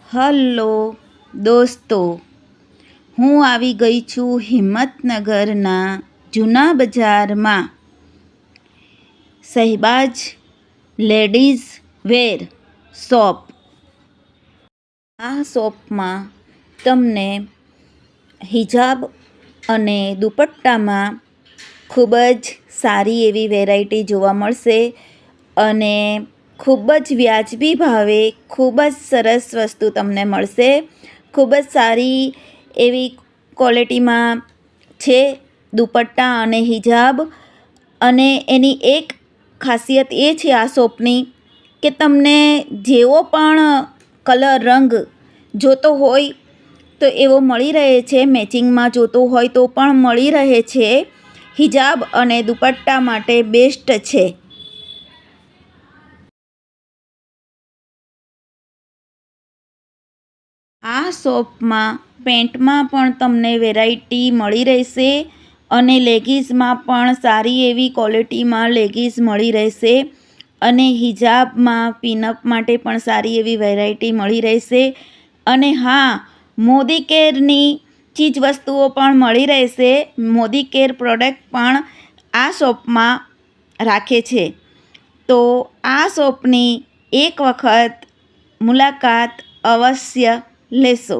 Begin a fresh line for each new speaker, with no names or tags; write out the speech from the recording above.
Hello દોસ્તો, હું આવી ગઈ છું હિંમતનગરના જૂના બજારમાં શહેબાજ લેડીઝ વેર શોપ. આ શોપમાં તમને હિજાબ અને દુપટ્ટામાં ખૂબ જ સારી એવી વેરાયટી જોવા મળશે અને ખૂબ જ વ્યાજબી ભાવે ખૂબ જ સરસ વસ્તુ તમને મળશે. ખૂબ જ સારી એવી ક્વોલિટીમાં છે દુપટ્ટા અને હિજાબ. અને એની એક ખાસિયત એ છે આ શોપની કે તમને જેવો પણ કલર રંગ જોતો હોય તો એવો મળી રહે છે. મેચિંગમાં જોતો હોય તો પણ મળી રહે છે. હિજાબ અને દુપટ્ટા માટે બેસ્ટ છે. આ શોપમાં પેન્ટમાં પણ તમને વેરાયટી મળી રહેશે અને લેગીઝમાં પણ સારી એવી ક્વોલિટીમાં લેગીઝ મળી રહેશે અને હિજાબમાં પિનઅપ માટે પણ સારી એવી વેરાયટી મળી રહેશે. અને હા, મોદી કેરની ચીજ વસ્તુઓ પણ મળી રહેશે. મોદી કેર પ્રોડક્ટ પણ આ શોપમાં રાખે છે. તો આ શોપની એક વખત મુલાકાત અવશ્ય લેશો.